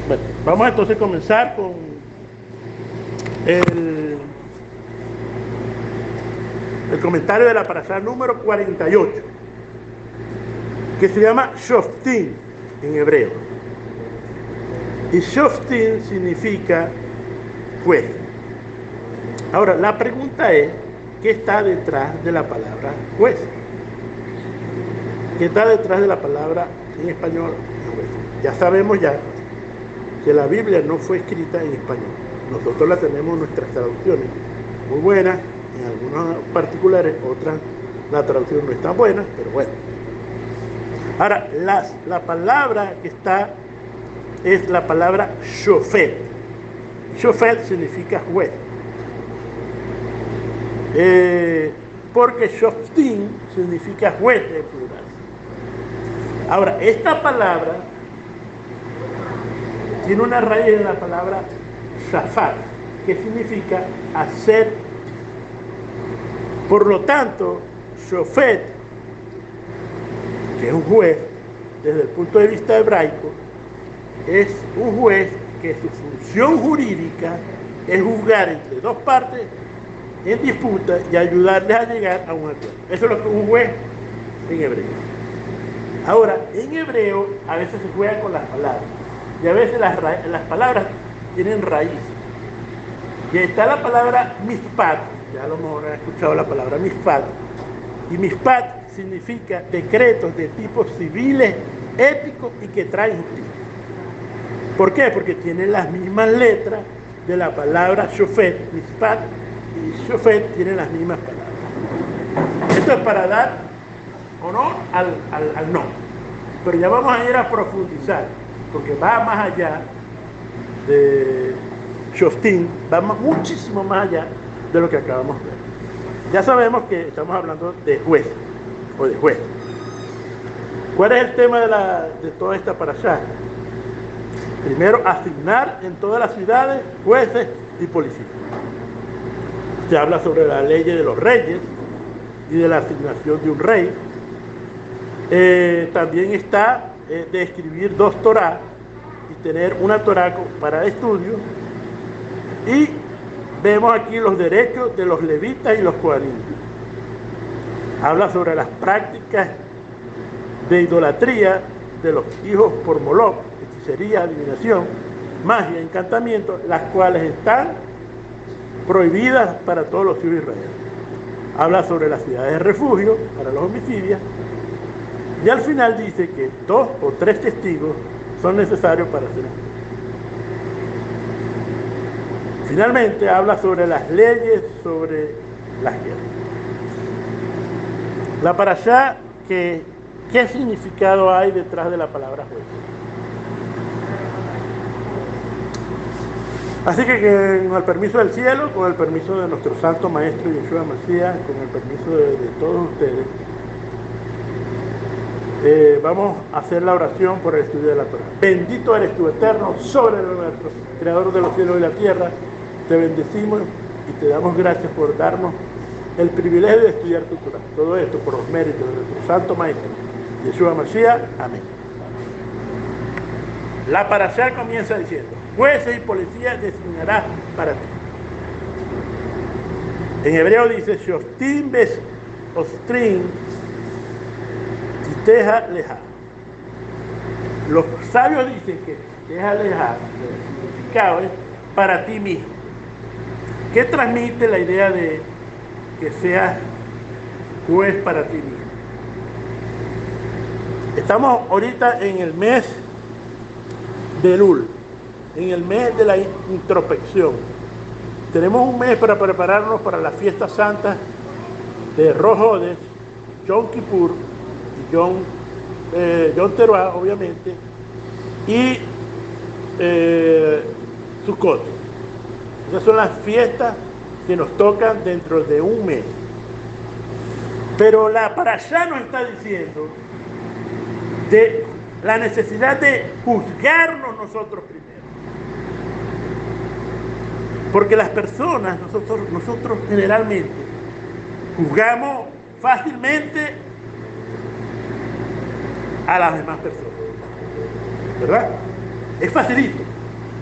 Bueno, vamos entonces a comenzar con el, el comentario de la parashá número 48, que se llama Shoftim en hebreo. Y Shoftim significa juez. Ahora, la pregunta es, ¿qué está detrás de la palabra juez? ¿Qué está detrás de la palabra en español juez? Ya sabemos ya que la Biblia no fue escrita en español. Nosotros la tenemos en nuestras traducciones, muy buenas, en algunas particulares, otras la traducción no es tan buena, pero bueno. Ahora, la palabra que está es la palabra shofet. Shofet significa juez. Porque shoftim significa juez en plural. Ahora, esta palabra tiene una raíz en la palabra shafat, que significa hacer. Por lo tanto, shofet, que es un juez, desde el punto de vista hebraico, es un juez que su función jurídica es juzgar entre dos partes en disputa y ayudarles a llegar a un acuerdo. Eso es lo que es un juez en hebreo. Ahora, en hebreo a veces se juega con las palabras y a veces las palabras tienen raíces. Y ahí está la palabra mishpat, ya a lo mejor han escuchado la palabra mishpat, y mishpat significa decretos de tipos civiles, éticos y que traen justicia. ¿Por qué? Porque tienen las mismas letras de la palabra shofet, mishpat, y shofet tienen las mismas palabras. Esto es para dar honor al no. Pero ya vamos a ir a profundizar, porque va más allá de shoftim, va muchísimo más allá de lo que acabamos de ver. Ya sabemos que estamos hablando de juez, o de juez. ¿Cuál es el tema de toda esta parashá? Primero, asignar en todas las ciudades jueces y policías. Se habla sobre la ley de los reyes y de la asignación de un rey. También está de escribir 2 Torah y tener una Torah para estudio. Y vemos aquí los derechos de los levitas y los coanim. Habla sobre las prácticas de idolatría de los hijos por Moloch, hechicería, adivinación, magia, encantamiento, las cuales están prohibidas para todos los hijos de Israel. Habla sobre las ciudades de refugio para los homicidios y al final dice que 2 o 3 testigos son necesarios para hacer un. Finalmente habla sobre las leyes sobre las guerras. La parashá, ¿qué significado hay detrás de la palabra juez? Así que con el permiso del cielo, con el permiso de nuestro santo maestro Yeshua Mashiach, con el permiso de todos ustedes, vamos a hacer la oración por el estudio de la Torah. Bendito eres tú, eterno, sobre nuestro creador de los cielos y la tierra. Te bendecimos y te damos gracias por darnos el privilegio de estudiar tu Torah. Todo esto por los méritos de nuestro santo maestro Yeshua Mashiach. Amén. La parashá comienza diciendo: jueces y policías designarás para ti. En hebreo dice: Shoftim bes ostrim titeja leja. Los sabios dicen que titeja leja, el significado es para ti mismo. ¿Qué transmite la idea de que seas juez para ti mismo? Estamos ahorita en el mes de Elul, en el mes de la introspección. Tenemos un mes para prepararnos para las fiestas santas de Rosh Hodesh, Yom Kippur y Yom Teruah, obviamente, y Sukkot. Esas son las fiestas que nos tocan dentro de un mes. Pero la parashá nos está diciendo de la necesidad de juzgarnos nosotros primero. Porque las personas, nosotros generalmente juzgamos fácilmente a las demás personas, ¿verdad? Es facilito.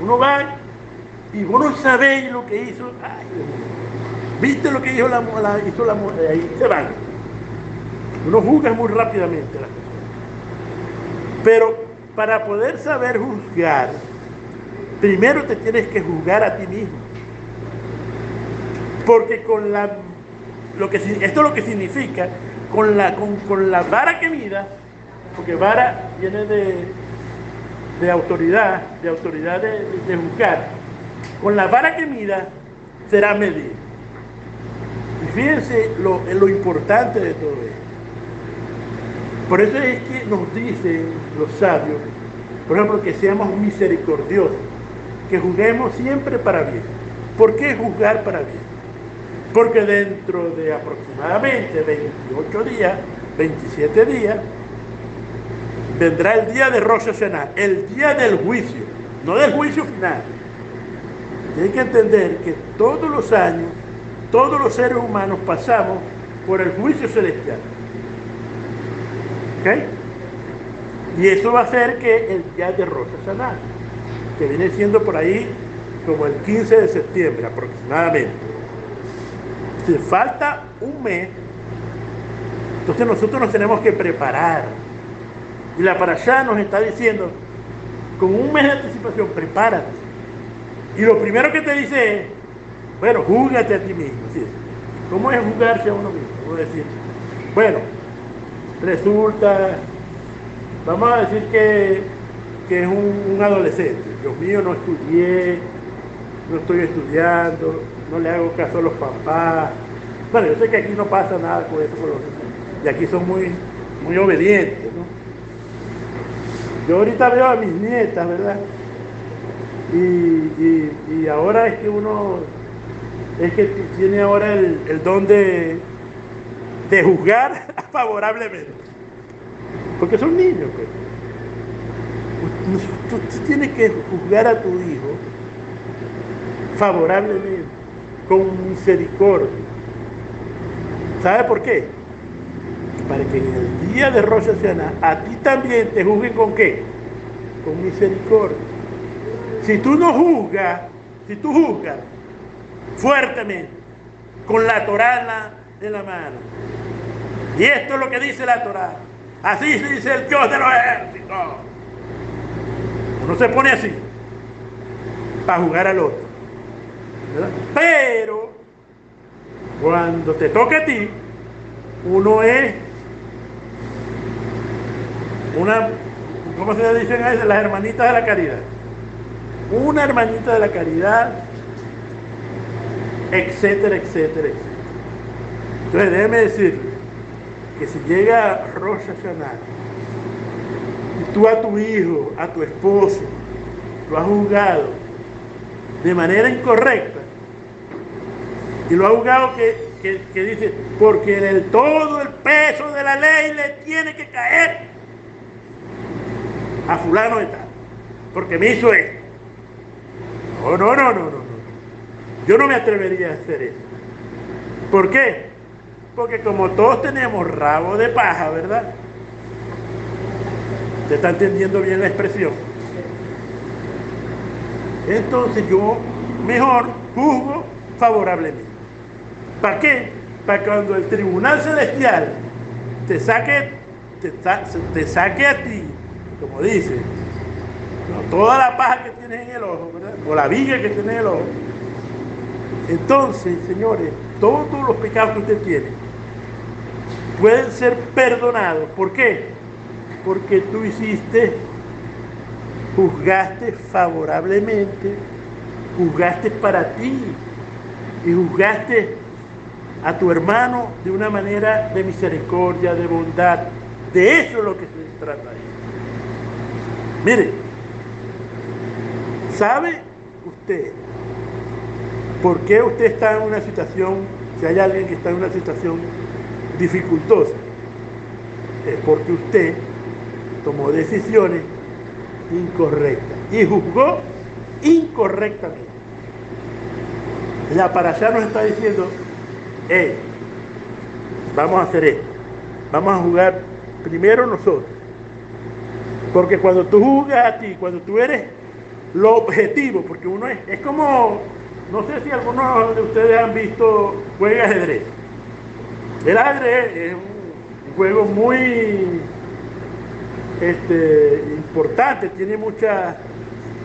Uno va y vos no sabéis lo que hizo. Ay, ¿viste lo que hizo hizo la mujer? Ahí se van. Uno juzga muy rápidamente las cosas. Pero para poder saber juzgar, primero te tienes que juzgar a ti mismo. Porque esto es lo que significa, con la vara que mida, porque vara viene de autoridad, de juzgar. Con la vara que mida será medida. Y fíjense lo importante de todo esto. Por eso es que nos dicen los sabios, por ejemplo, que seamos misericordiosos, que juzguemos siempre para bien. ¿Por qué juzgar para bien? Porque dentro de aproximadamente 28 días, 27 días, vendrá el día de Rosh Hashanah, el día del juicio, no del juicio final. Tienen que entender que todos los años, todos los seres humanos pasamos por el juicio celestial. ¿Ok? Y eso va a hacer que el día de Rosh Hashanah, que viene siendo por ahí como el 15 de septiembre aproximadamente, si falta un mes, entonces nosotros nos tenemos que preparar. Y la parashá nos está diciendo, con un mes de anticipación, prepárate. Y lo primero que te dice es, bueno, júzgate a ti mismo. ¿Sí? ¿Cómo es juzgarse a uno mismo? Vamos a decir, bueno, resulta, vamos a decir que es un adolescente. Dios mío, no estudié, no estoy estudiando, no le hago caso a los papás. Bueno, yo sé que aquí no pasa nada con eso, y aquí son muy obedientes, ¿no? Yo ahorita veo a mis nietas, ¿verdad? Y ahora es que uno tiene ahora el don de juzgar favorablemente. Porque son niños, pues. Tú tienes que juzgar a tu hijo favorablemente, con misericordia. ¿Sabe por qué? Para que en el día de Rosh Hashanah a ti también te juzguen ¿con qué? Con misericordia. Si tú no juzgas, si tú juzgas fuertemente, con la Torá en la mano, y esto es lo que dice la Torá, así se dice el Dios de los ejércitos, uno se pone así para juzgar al otro, ¿verdad? Pero cuando te toca a ti, uno es una, ¿cómo se dicen ahí? Las hermanitas de la caridad. Una hermanita de la caridad, etcétera, etcétera, etcétera. Entonces déjeme decirle que si llega Rosh Hashanah y tú a tu hijo, a tu esposo, lo has juzgado de manera incorrecta, y lo has juzgado que dice, porque todo el peso de la ley le tiene que caer a fulano de tal, porque me hizo esto. No. Yo no me atrevería a hacer eso. ¿Por qué? Porque como todos tenemos rabo de paja, ¿verdad? ¿Se está entendiendo bien la expresión? Entonces yo mejor juzgo favorablemente. ¿Para qué? Para cuando el tribunal celestial te saque a ti, como dice, ¿no? Toda la paja que tienes en el ojo, ¿verdad? O la viga que tienes en el ojo. Entonces, señores, todos los pecados que usted tiene pueden ser perdonados. ¿Por qué? Porque tú juzgaste favorablemente, juzgaste para ti y juzgaste a tu hermano de una manera de misericordia, de bondad. De eso es lo que se trata ahí. Mire, ¿sabe usted por qué usted está en una situación, si hay alguien que está en una situación dificultosa? Es porque usted tomó decisiones incorrectas y juzgó incorrectamente. La parashá nos está diciendo, hey, vamos a hacer esto, vamos a juzgar primero nosotros, porque cuando tú juzgas a ti, cuando tú eres lo objetivo, porque uno es como, no sé si algunos de ustedes han visto juega ajedrez. El ajedrez es un juego muy importante, tiene muchas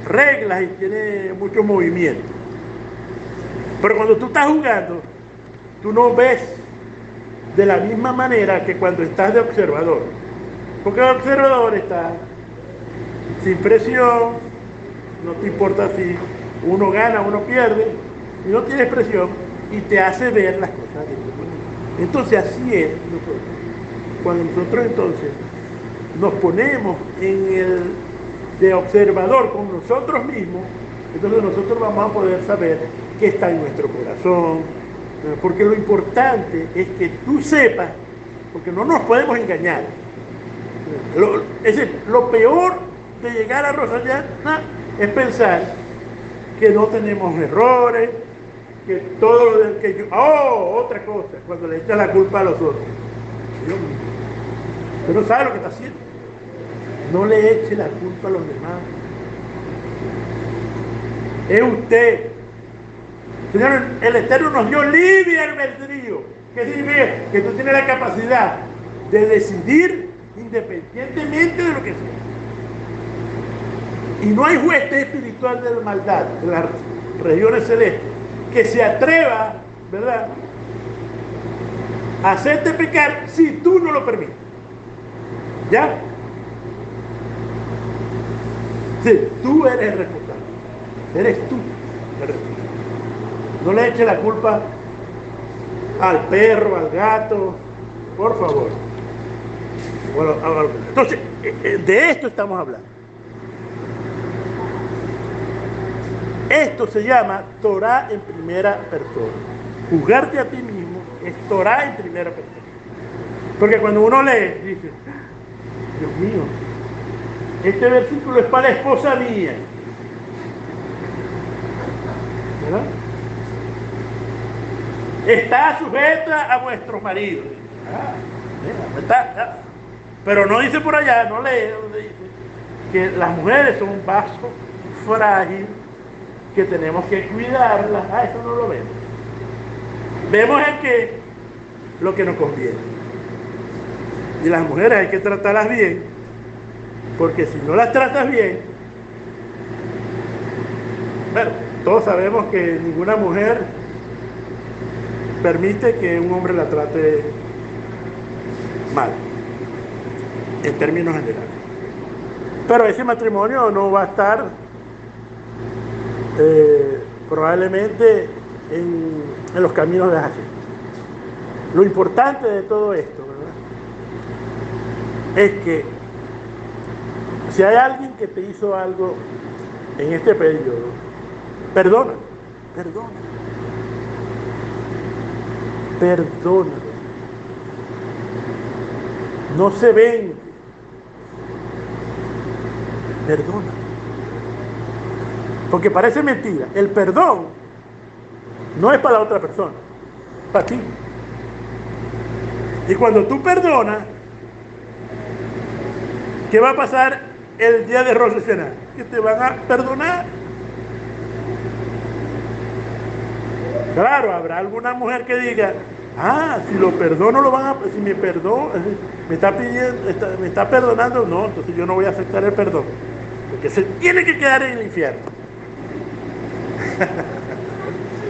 reglas y tiene muchos movimientos. Pero cuando tú estás jugando, tú no ves de la misma manera que cuando estás de observador. Porque el observador está sin presión, no te importa si uno gana o uno pierde, y no tienes presión y te hace ver las cosas de tu manera. Entonces así es nosotros. Cuando nosotros entonces nos ponemos en el de observador con nosotros mismos, entonces nosotros vamos a poder saber qué está en nuestro corazón, porque lo importante es que tú sepas, porque no nos podemos engañar. Lo peor de llegar a Rosallana es pensar que no tenemos errores, que todo lo que yo... otra cosa, cuando le echas la culpa a los otros. Dios mío, usted no sabe lo que está haciendo. No le eche la culpa a los demás. Es usted. Señor, el Eterno nos dio libre albedrío. ¿Qué significa? Que tú tienes la capacidad de decidir independientemente de lo que sea. Y no hay juez espiritual de la maldad en las regiones celestes que se atreva, ¿verdad?, a hacerte pecar si tú no lo permites. ¿Ya? Sí, tú eres el responsable. Eres tú el responsable. No le eches la culpa al perro, al gato, por favor. Bueno, entonces, de esto estamos hablando. Esto se llama Torah en primera persona. Juzgarte a ti mismo es Torah en primera persona. Porque cuando uno lee, dice, Dios mío, este versículo es para la esposa mía. ¿Verdad? Está sujeta a vuestros maridos. Pero no dice por allá, no lee donde dice que las mujeres son un vaso frágil, que tenemos que cuidarlas. Eso no lo vemos. Vemos es que lo que nos conviene. Y las mujeres hay que tratarlas bien, porque si no las tratas bien, bueno, todos sabemos que ninguna mujer permite que un hombre la trate mal, en términos generales. Pero ese matrimonio no va a estar probablemente en los caminos de Hashem. Lo importante de todo esto, ¿verdad?, es que si hay alguien que te hizo algo en este periodo, perdona. No se vengue. Perdona. Porque parece mentira. El perdón no es para la otra persona, es para ti. Y cuando tú perdonas, ¿qué va a pasar el día de Rosh Hashanah? Que te van a perdonar. Claro, habrá alguna mujer que diga, si lo perdono, si me perdono, me está perdonando, no, entonces yo no voy a aceptar el perdón, porque se tiene que quedar en el infierno.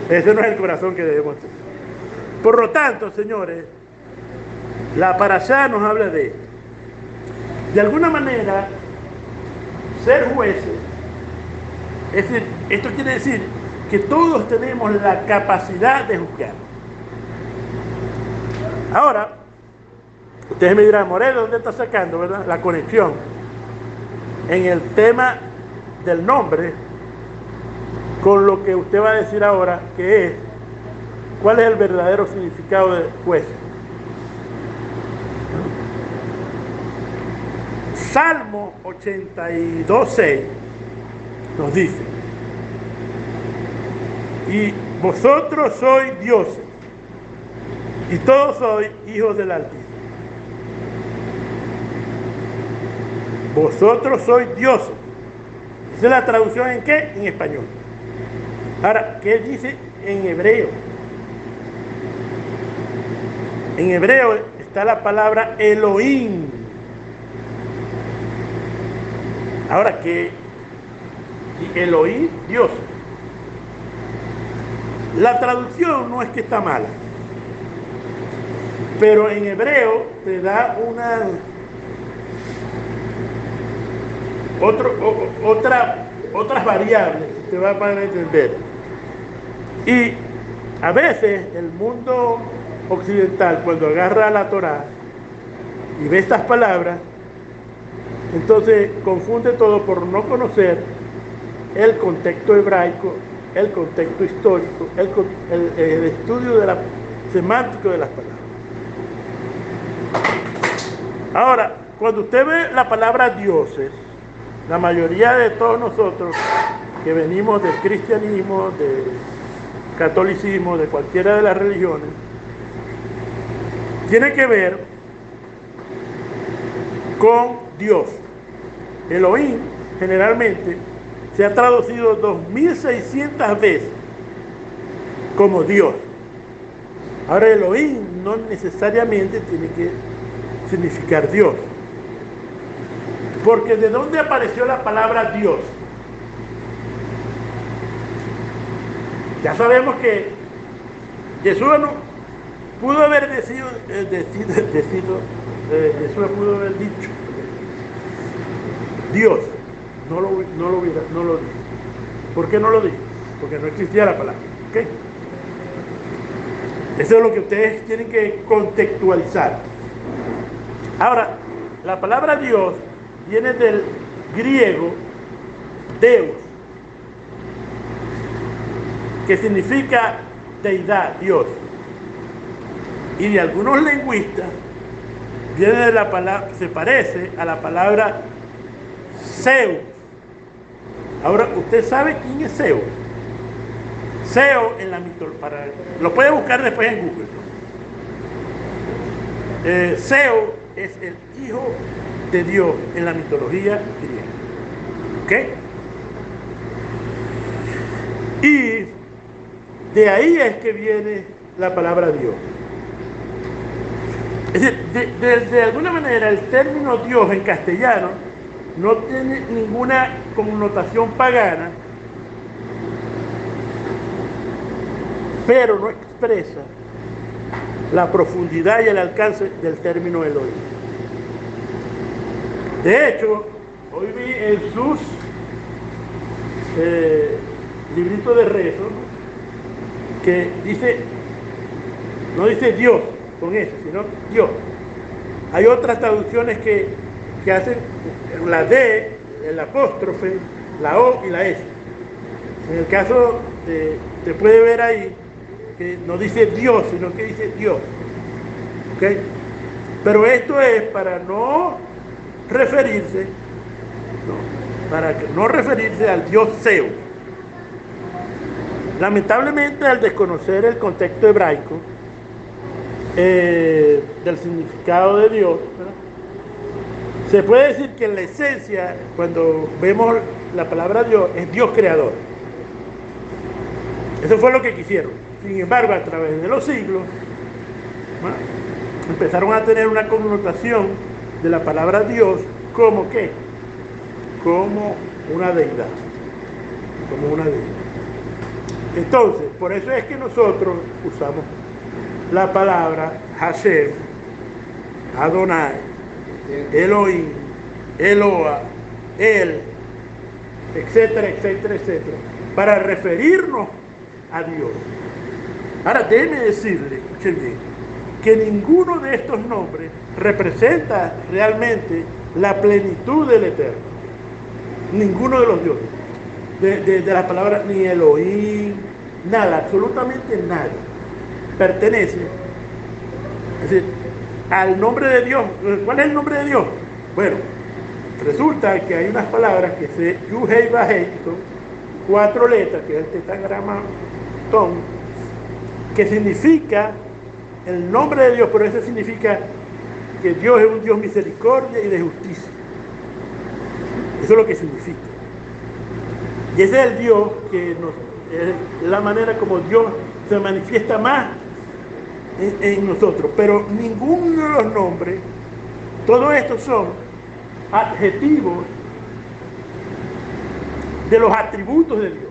Ese no es el corazón que debemos tener. Por lo tanto, señores, la parashá nos habla de esto. De alguna manera, ser jueces, es decir, esto quiere decir que todos tenemos la capacidad de juzgar. Ahora, ustedes me dirán, Morel, ¿dónde está sacando, verdad, la conexión en el tema del nombre con lo que usted va a decir ahora, que es cuál es el verdadero significado de juez? Salmo 82:6 nos dice: y vosotros sois dioses, y todos sois hijos del Altísimo. Vosotros sois dioses, Esa es la traducción en qué? En español. Ahora, ¿qué dice en hebreo? En hebreo está la palabra Elohim. Ahora, ¿qué? Elohim, Dios. La traducción no es que está mala, pero en hebreo te da otras variables que te va a poder entender. Y a veces el mundo occidental, cuando agarra la Torá y ve estas palabras, entonces confunde todo por no conocer el contexto hebraico, el contexto histórico, el estudio de la semántico de las palabras. Ahora, cuando usted ve la palabra dioses, la mayoría de todos nosotros que venimos del cristianismo, del catolicismo, de cualquiera de las religiones, tiene que ver con Dios. Elohim generalmente se ha traducido 2600 veces como Dios. Ahora, Elohim no necesariamente tiene que significar Dios. Porque ¿de dónde apareció la palabra Dios? Ya sabemos que Jesús no pudo haber Jesús pudo haber dicho Dios. No lo dijo. ¿Por qué no lo dijo? Porque no existía la palabra. ¿Okay? Eso es lo que ustedes tienen que contextualizar. Ahora, la palabra Dios viene del griego Deus, que significa deidad, Dios. Y de algunos lingüistas viene de la palabra, se parece a la palabra Zeus. Ahora, ¿usted sabe quién es Zeus? Zeus en la mitología, lo puede buscar después en Google. Zeus es el hijo de Dios en la mitología griega. ¿Ok? Y de ahí es que viene la palabra Dios. Es decir, de alguna manera el término Dios en castellano no tiene ninguna connotación pagana, pero no expresa la profundidad y el alcance del término Elohim. De hecho, hoy vi en sus libritos de rezo, ¿no? Que dice, no dice Dios con eso, sino Dios. Hay otras traducciones que hacen la D, el apóstrofe, la O y la S. En el caso se puede ver ahí que no dice Dios, sino que dice Dios. ¿Okay? Pero esto es para no referirse, al Dios Zeus. Lamentablemente, al desconocer el contexto hebraico del significado de Dios, ¿verdad? Se puede decir que en la esencia, cuando vemos la palabra Dios, es Dios creador. Eso fue lo que quisieron. Sin embargo, a través de los siglos, ¿no?, empezaron a tener una connotación de la palabra Dios como ¿qué? Como una deidad. Como una deidad. Entonces, por eso es que nosotros usamos la palabra Hashem, Adonai, Elohim, Eloa, El, etcétera, etcétera, etcétera, para referirnos a Dios. Ahora, déjeme decirle, escuchen bien, que ninguno de estos nombres representa realmente la plenitud del Eterno. Ninguno de los dioses. De las palabras, ni Elohim, nada, absolutamente nada, pertenece, es decir, al nombre de Dios. ¿Cuál es el nombre de Dios? Bueno, resulta que hay unas palabras que se Yud Hei Vav Hei, que son 4 letras, que es el tetragrama Tom, que significa el nombre de Dios, pero eso significa que Dios es un Dios misericordia y de justicia. Eso es lo que significa. Y ese es el Dios que es la manera como Dios se manifiesta más en nosotros. Pero ninguno de los nombres, todos estos son adjetivos de los atributos de Dios.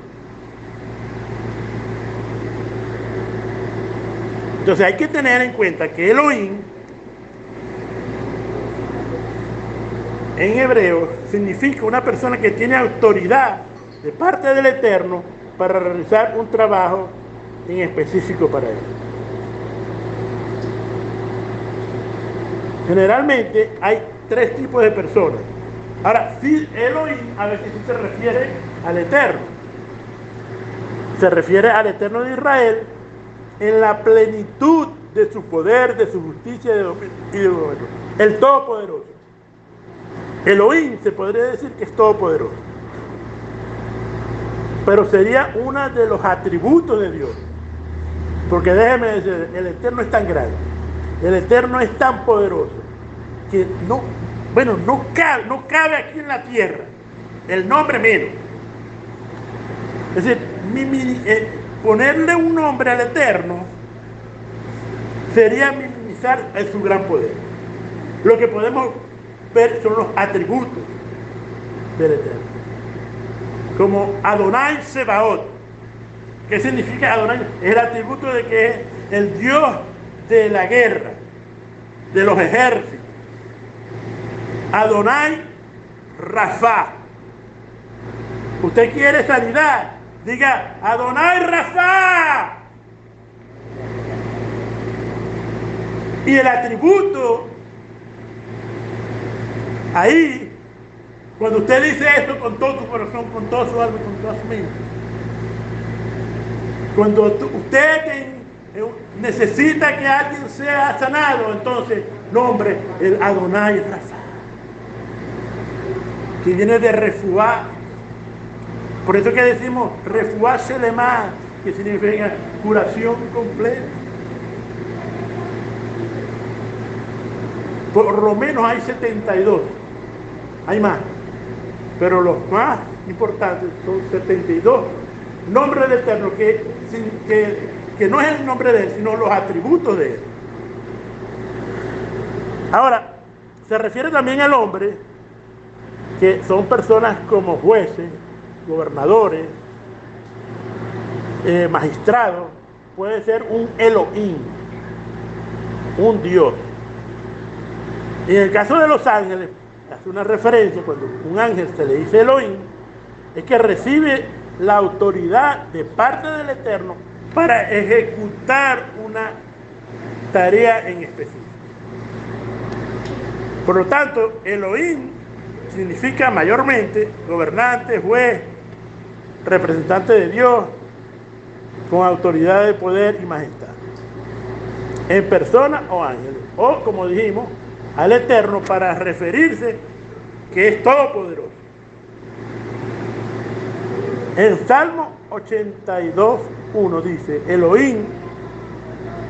Entonces hay que tener en cuenta que Elohim en hebreo significa una persona que tiene autoridad de parte del Eterno para realizar un trabajo en específico para él. Generalmente hay tres tipos de personas. Ahora, sí, Elohim a veces sí se refiere al Eterno. Se refiere al Eterno de Israel en la plenitud de su poder, de su justicia y de gobierno. El Todopoderoso. Elohim se podría decir que es todopoderoso. Pero sería uno de los atributos de Dios. Porque déjeme decir, el Eterno es tan grande, el Eterno es tan poderoso, que no cabe aquí en la tierra, el nombre menos. Es decir, ponerle un nombre al Eterno sería minimizar su gran poder. Lo que podemos ver son los atributos del Eterno. Como Adonai Sebaot. ¿Qué significa Adonai? Es el atributo de que es el Dios de la guerra, de los ejércitos. Adonai Rafa. ¿Usted quiere sanidad? Diga Adonai Rafa. Y el atributo ahí, cuando usted dice esto con todo su corazón, con todo su alma, con toda su mente, cuando usted necesita que alguien sea sanado, entonces nombre el Adonai Rafa, que viene de refuá. Por eso que decimos refuá Shelemá, que significa curación completa. Por lo menos hay 72, hay más, pero los más importantes son 72 nombres del Eterno, que no es el nombre de él, sino los atributos de él. Ahora, se refiere también al hombre, que son personas como jueces, gobernadores, magistrados. Puede ser un Elohim, un Dios. Y en el caso de los ángeles, hace una referencia, cuando un ángel se le dice Elohim, es que recibe la autoridad de parte del Eterno para ejecutar una tarea en específico. Por lo tanto, Elohim significa mayormente gobernante, juez, representante de Dios, con autoridad de poder y majestad, en persona o ángeles, o como dijimos, al Eterno, para referirse que es todopoderoso. En Salmo 82:1 dice, Elohim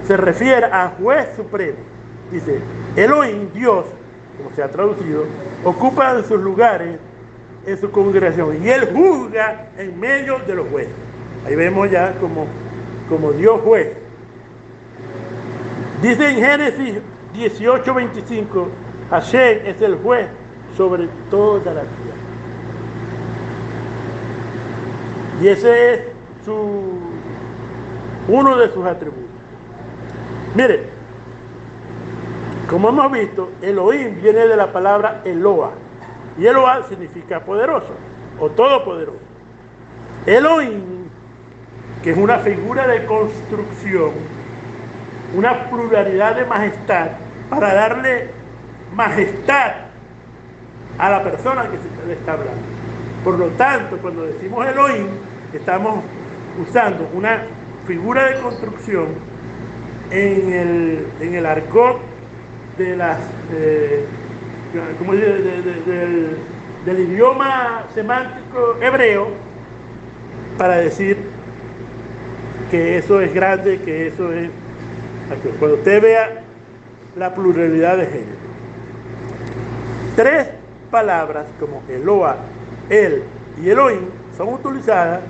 se refiere a juez supremo. Dice, Elohim, Dios, como se ha traducido, ocupa en sus lugares en su congregación y él juzga en medio de los jueces. Ahí vemos ya como Dios juez. Dice en Génesis 18:25, Hashem es el juez sobre toda la tierra. Y ese es uno de sus atributos. Mire, como hemos visto, Elohim viene de la palabra Eloah. Y Eloah significa poderoso o todopoderoso. Elohim, que es una figura de construcción, una pluralidad de majestad, para darle majestad a la persona que se le está hablando. Por lo tanto, cuando decimos Elohim, estamos usando una figura de construcción en el argot de las del idioma semántico hebreo, para decir que eso es grande, que eso es... Cuando usted vea la pluralidad de género, tres palabras como Eloah, El y Elohim son utilizadas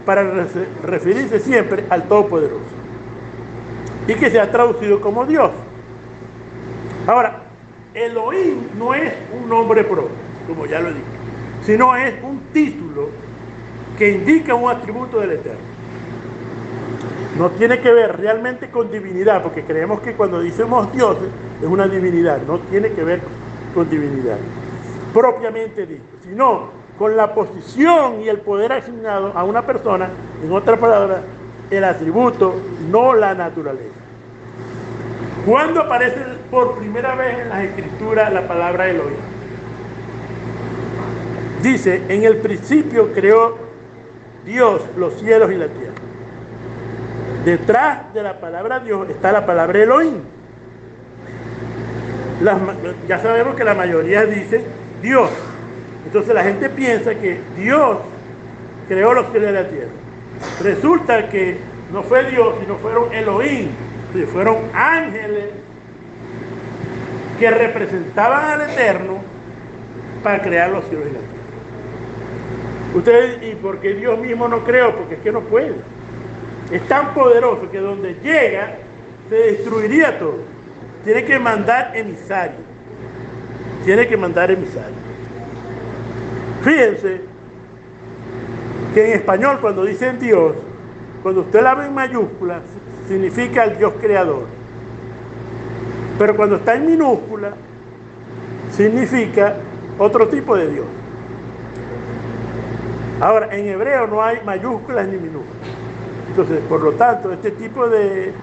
para referirse siempre al Todopoderoso y que se ha traducido como Dios. Ahora, Elohim no es un nombre propio, como ya lo dije, sino es un título que indica un atributo del Eterno. No tiene que ver realmente con divinidad, porque creemos que cuando decimos dioses es una divinidad, no tiene que ver con divinidad propiamente dicho, sino con la posición y el poder asignado a una persona, en otras palabras, el atributo, no la naturaleza. ¿Cuándo aparece por primera vez en las Escrituras la palabra Elohim? Dice, en el principio creó Dios los cielos y la tierra. Detrás de la palabra Dios está la palabra Elohim. Ya sabemos que la mayoría dice Dios. Entonces la gente piensa que Dios creó los cielos y la tierra. Resulta que no fue Dios, sino fueron Elohim. Fueron ángeles que representaban al Eterno para crear los cielos y la tierra. Ustedes, ¿y por qué Dios mismo no creó? Porque es que no puede. Es tan poderoso que donde llega se destruiría todo. Tiene que mandar emisarios. Tiene que mandar emisarios. Fíjense que en español cuando dicen Dios, cuando usted la ve en mayúscula, significa el Dios creador. Pero cuando está en minúscula, significa otro tipo de Dios. Ahora, en hebreo no hay mayúsculas ni minúsculas. Entonces, por lo tanto, este tipo de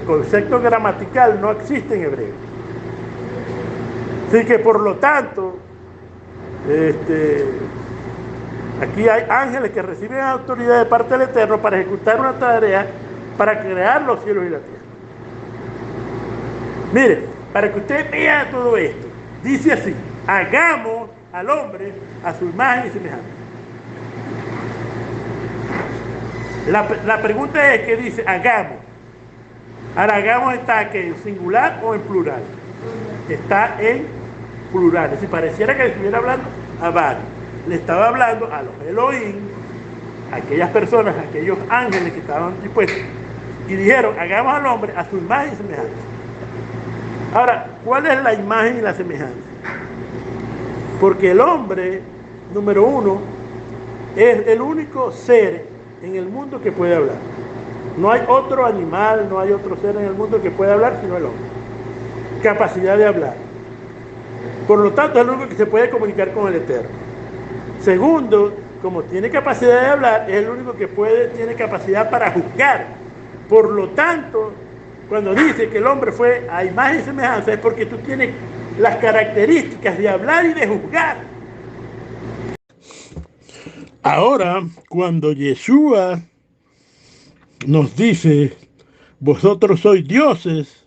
concepto gramatical no existe en hebreo. Así que, por lo tanto, aquí hay ángeles que reciben autoridad de parte del Eterno para ejecutar una tarea para crear los cielos y la tierra. Mire, para que usted vea todo esto, dice así: hagamos al hombre a su imagen y semejanza. La pregunta es, ¿qué dice? Hagamos. Ahora, hagamos está aquí en singular o en plural. Está en plural. Es decir, pareciera que le estuviera hablando a varios. Le estaba hablando a los Elohim, a aquellas personas, a aquellos ángeles que estaban dispuestos, y dijeron, hagamos al hombre a su imagen y semejanza. Ahora, ¿cuál es la imagen y la semejanza? Porque el hombre, número uno, es el único ser en el mundo que puede hablar. No hay otro animal, no hay otro ser en el mundo que pueda hablar sino el hombre. Capacidad de hablar. Por lo tanto, es el único que se puede comunicar con el Eterno. Segundo, como tiene capacidad de hablar, es el único que tiene capacidad para juzgar. Por lo tanto, cuando dice que el hombre fue a imagen y semejanza, es porque tú tienes las características de hablar y de juzgar. Ahora, cuando Yeshua nos dice, vosotros sois dioses,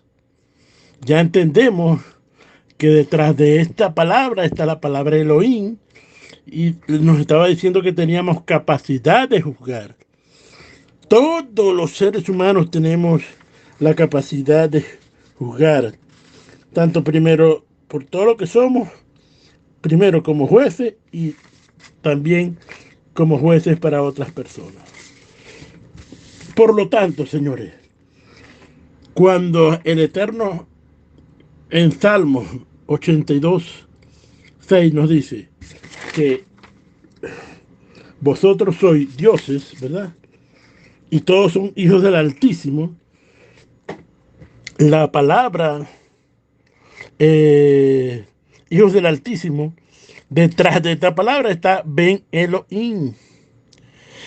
ya entendemos que detrás de esta palabra está la palabra Elohim, y nos estaba diciendo que teníamos capacidad de juzgar. Todos los seres humanos tenemos la capacidad de juzgar, tanto primero por todo lo que somos, primero como jueces y también como jueces para otras personas. Por lo tanto, señores, cuando el Eterno en Salmos 82:6 nos dice que vosotros sois dioses, ¿verdad? Y todos son hijos del Altísimo, la palabra hijos del Altísimo, detrás de esta palabra está Ben Elohim.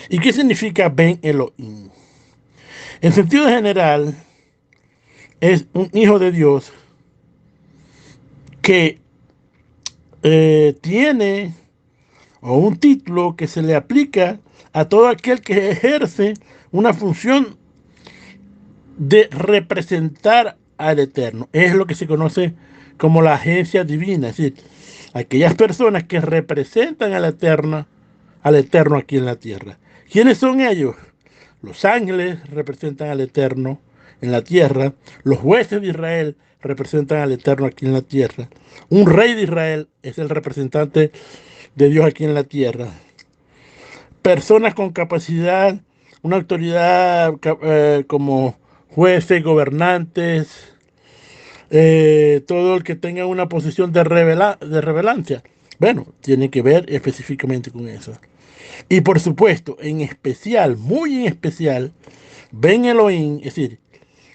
¿Y qué significa Ben Elohim? En sentido general, es un hijo de Dios que tiene o un título que se le aplica a todo aquel que ejerce una función de representar al Eterno. Es lo que se conoce como la agencia divina, es decir, aquellas personas que representan al Eterno aquí en la tierra. ¿Quiénes son ellos? Los ángeles representan al Eterno en la tierra. Los jueces de Israel representan al Eterno aquí en la tierra. Un rey de Israel es el representante de Dios aquí en la tierra. Personas con capacidad, una autoridad como jueces, gobernantes, todo el que tenga una posición de revelancia. Bueno, tiene que ver específicamente con eso. Y por supuesto, en especial, muy en especial, Ben Elohim, es decir,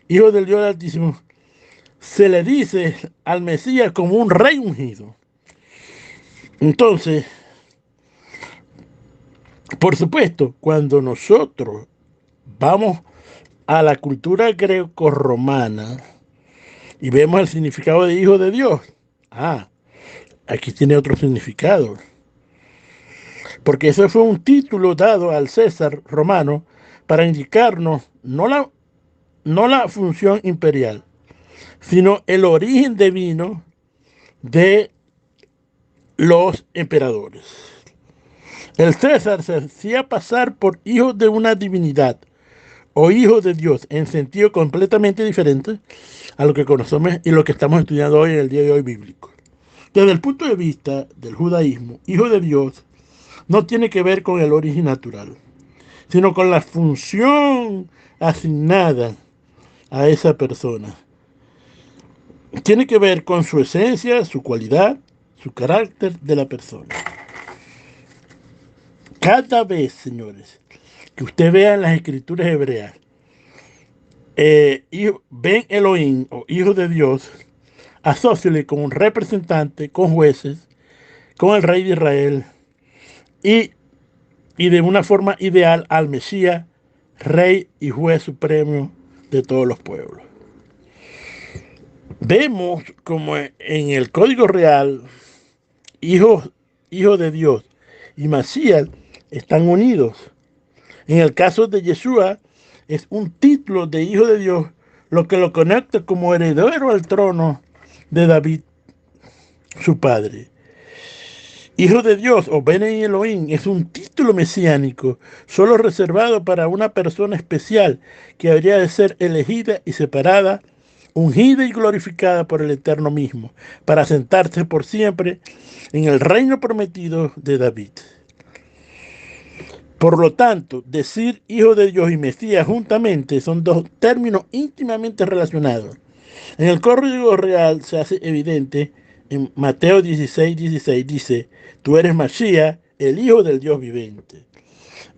Hijo del Dios Altísimo, se le dice al Mesías como un rey ungido. Entonces, por supuesto, cuando nosotros vamos a la cultura greco-romana y vemos el significado de Hijo de Dios, aquí tiene otro significado. Porque ese fue un título dado al César romano para indicarnos no la función imperial, sino el origen divino de los emperadores. El César se hacía pasar por hijo de una divinidad o hijo de Dios en sentido completamente diferente a lo que conocemos y lo que estamos estudiando hoy en el día de hoy bíblico. Desde el punto de vista del judaísmo, hijo de Dios no tiene que ver con el origen natural, sino con la función asignada a esa persona. Tiene que ver con su esencia, su cualidad, su carácter de la persona. Cada vez, señores, que usted vea en las escrituras hebreas, Ben Elohim o Hijo de Dios, asóciale con un representante, con jueces, con el rey de Israel y de una forma ideal al Mesías, rey y juez supremo de todos los pueblos. Vemos como en el Código Real, hijo de Dios y Mesías están unidos. En el caso de Yeshua, es un título de hijo de Dios, lo que lo conecta como heredero al trono de David, su padre. Hijo de Dios o Ben Elohim es un título mesiánico, solo reservado para una persona especial que habría de ser elegida y separada, ungida y glorificada por el Eterno mismo, para sentarse por siempre en el reino prometido de David. Por lo tanto, decir hijo de Dios y Mesías juntamente son dos términos íntimamente relacionados. En el Código Real se hace evidente en Mateo 16:16 dice, tú eres Mashiach, el Hijo del Dios viviente.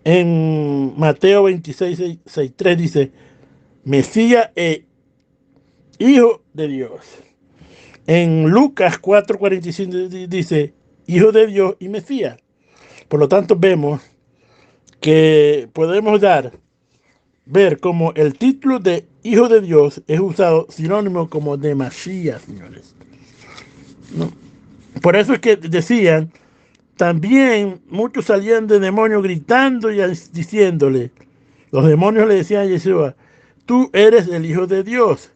En Mateo 26:6-3 dice, Mesías e Hijo de Dios. En Lucas 4:45 dice, Hijo de Dios y Mesías. Por lo tanto, vemos que podemos ver como el título de Hijo de Dios es usado sinónimo como de Mashiach, señores. ¿No? Por eso es que decían, también muchos salían de demonios gritando y diciéndole, los demonios le decían a Yeshua, tú eres el Hijo de Dios.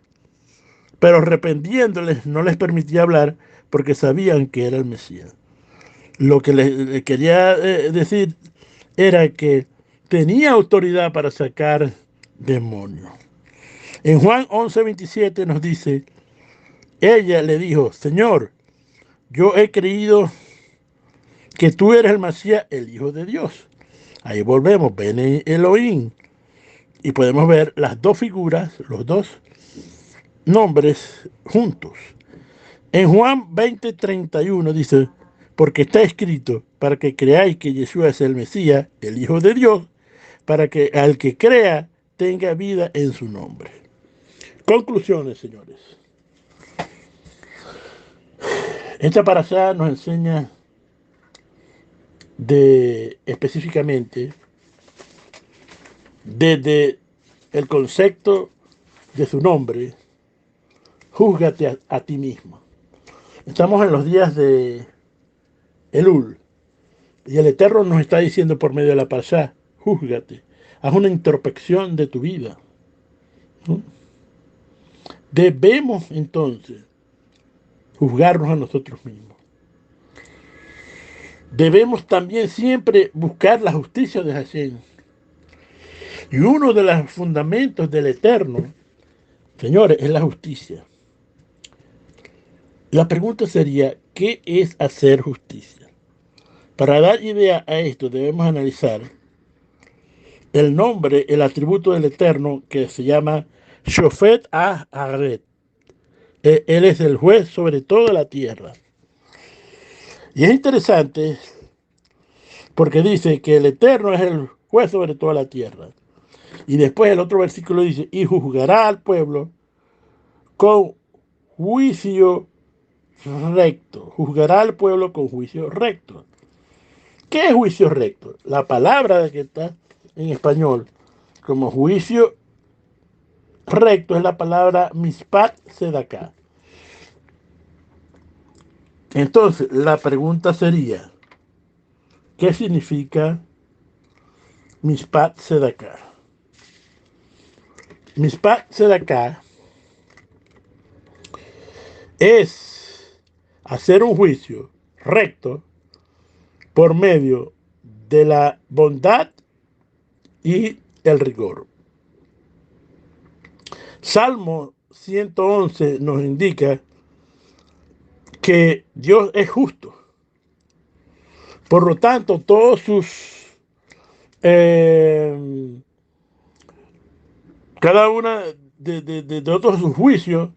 Pero arrepentiéndoles no les permitía hablar porque sabían que era el Mesías. Lo que le quería decir era que tenía autoridad para sacar demonios. En Juan 11:27 nos dice, ella le dijo, Señor, yo he creído que tú eres el Mesías, el Hijo de Dios. Ahí volvemos, Ben Elohim. Y podemos ver las dos figuras, los dos nombres juntos. En Juan 20:31 dice, porque está escrito, para que creáis que Yeshua es el Mesías, el Hijo de Dios, para que al que crea tenga vida en su nombre. Conclusiones, señores. Esta parashá nos enseña específicamente desde el concepto de su nombre, júzgate a ti mismo. Estamos en los días de Elul y el Eterno nos está diciendo por medio de la parashá, júzgate, haz una introspección de tu vida. ¿No? Debemos entonces juzgarnos a nosotros mismos. Debemos también siempre buscar la justicia de Hashem. Y uno de los fundamentos del Eterno, señores, es la justicia. La pregunta sería, ¿qué es hacer justicia? Para dar idea a esto debemos analizar el nombre, el atributo del Eterno que se llama Shofet Aharet. Él es el juez sobre toda la tierra. Y es interesante porque dice que el Eterno es el juez sobre toda la tierra. Y después el otro versículo dice, y juzgará al pueblo con juicio recto. Juzgará al pueblo con juicio recto. ¿Qué es juicio recto? La palabra que está en español como juicio recto es la palabra mispat sedaká. Entonces, la pregunta sería, ¿qué significa mispat sedaká? Mispat sedaká es hacer un juicio recto por medio de la bondad y el rigor. Salmo 111 nos indica que Dios es justo. Por lo tanto, todos cada una de todos sus juicios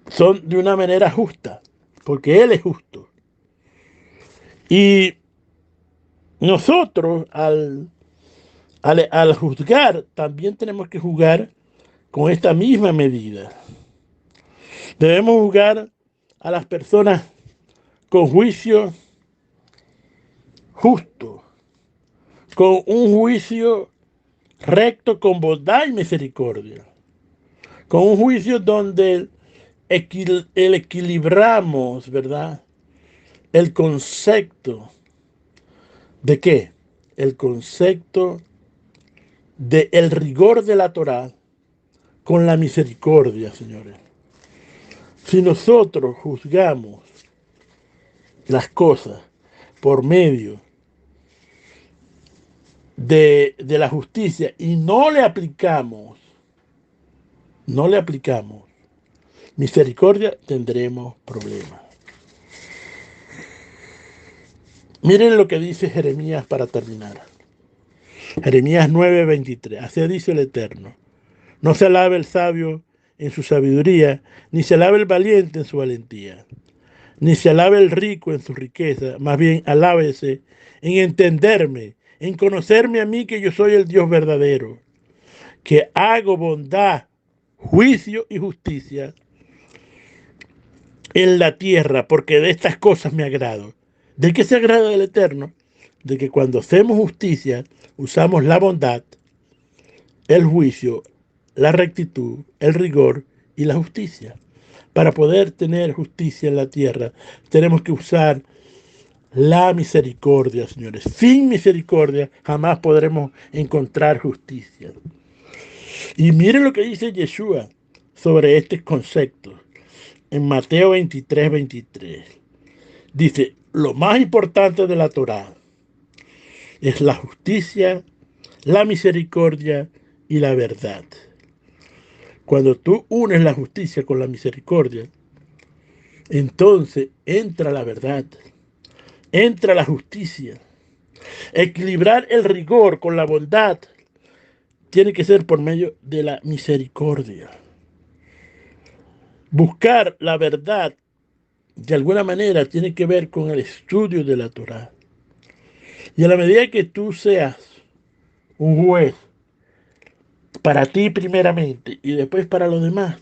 son de una manera justa, porque Él es justo. Y nosotros al juzgar también tenemos que juzgar con esta misma medida. Debemos juzgar a las personas con juicio justo, con un juicio recto, con bondad y misericordia, con un juicio donde equilibramos, ¿verdad? El concepto de qué? El concepto de el rigor de la Torá con la misericordia, señores. Si nosotros juzgamos las cosas por medio de la justicia y no le aplicamos misericordia, tendremos problemas. Miren lo que dice Jeremías para terminar. Jeremías 9:23. Así dice el Eterno. No se alabe el sabio en su sabiduría, ni se alabe el valiente en su valentía, ni se alabe el rico en su riqueza, más bien alábese en entenderme, en conocerme a mí, que yo soy el Dios verdadero, que hago bondad, juicio y justicia en la tierra, porque de estas cosas me agrado. ¿De qué se agrada el Eterno? De que cuando hacemos justicia, usamos la bondad, el juicio, la rectitud, el rigor y la justicia. Para poder tener justicia en la tierra, tenemos que usar la misericordia, señores. Sin misericordia jamás podremos encontrar justicia. Y miren lo que dice Yeshua sobre este concepto. En Mateo 23:23. Dice, lo más importante de la Torá es la justicia, la misericordia y la verdad. Cuando tú unes la justicia con la misericordia, entonces entra la verdad, entra la justicia. Equilibrar el rigor con la bondad tiene que ser por medio de la misericordia. Buscar la verdad de alguna manera tiene que ver con el estudio de la Torá. Y a la medida que tú seas un juez para ti primeramente y después para los demás,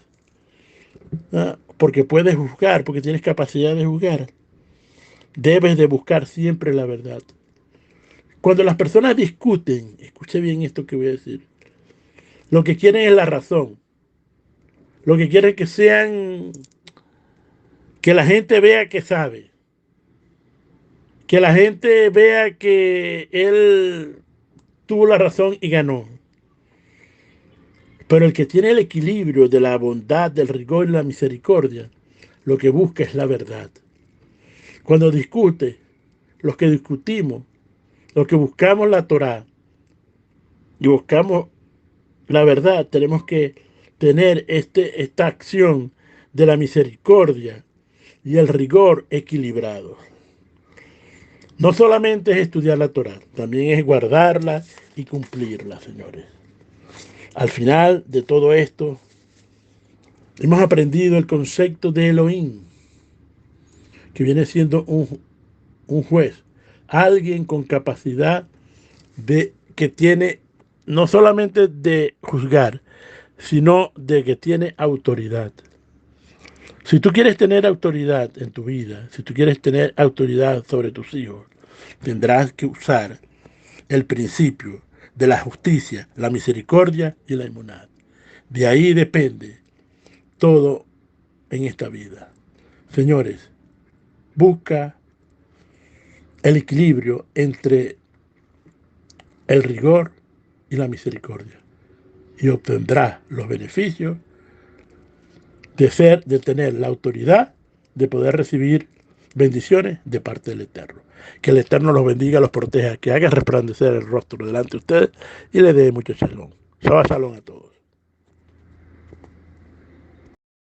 ¿no? Porque puedes juzgar, porque tienes capacidad de juzgar, debes de buscar siempre la verdad. Cuando las personas discuten, escuche bien esto que voy a decir, lo que quieren es la razón, lo que quieren que sean, que la gente vea que sabe, que la gente vea que él tuvo la razón y ganó. Pero el que tiene el equilibrio de la bondad, del rigor y la misericordia, lo que busca es la verdad. Cuando discute, los que discutimos, los que buscamos la Torá y buscamos la verdad, tenemos que tener esta acción de la misericordia y el rigor equilibrado. No solamente es estudiar la Torá, también es guardarla y cumplirla, señores. Al final de todo esto, hemos aprendido el concepto de Elohim, que viene siendo un juez, alguien con capacidad de que tiene no solamente de juzgar, sino de que tiene autoridad. Si tú quieres tener autoridad en tu vida, si tú quieres tener autoridad sobre tus hijos, tendrás que usar el principio de la justicia, la misericordia y la emunat. De ahí depende todo en esta vida. Señores, busca el equilibrio entre el rigor y la misericordia y obtendrás los beneficios de tener la autoridad de poder recibir bendiciones de parte del Eterno. Que el Eterno los bendiga, los proteja, que haga resplandecer el rostro delante de ustedes y les dé mucho shalom. Shabbat shalom a todos.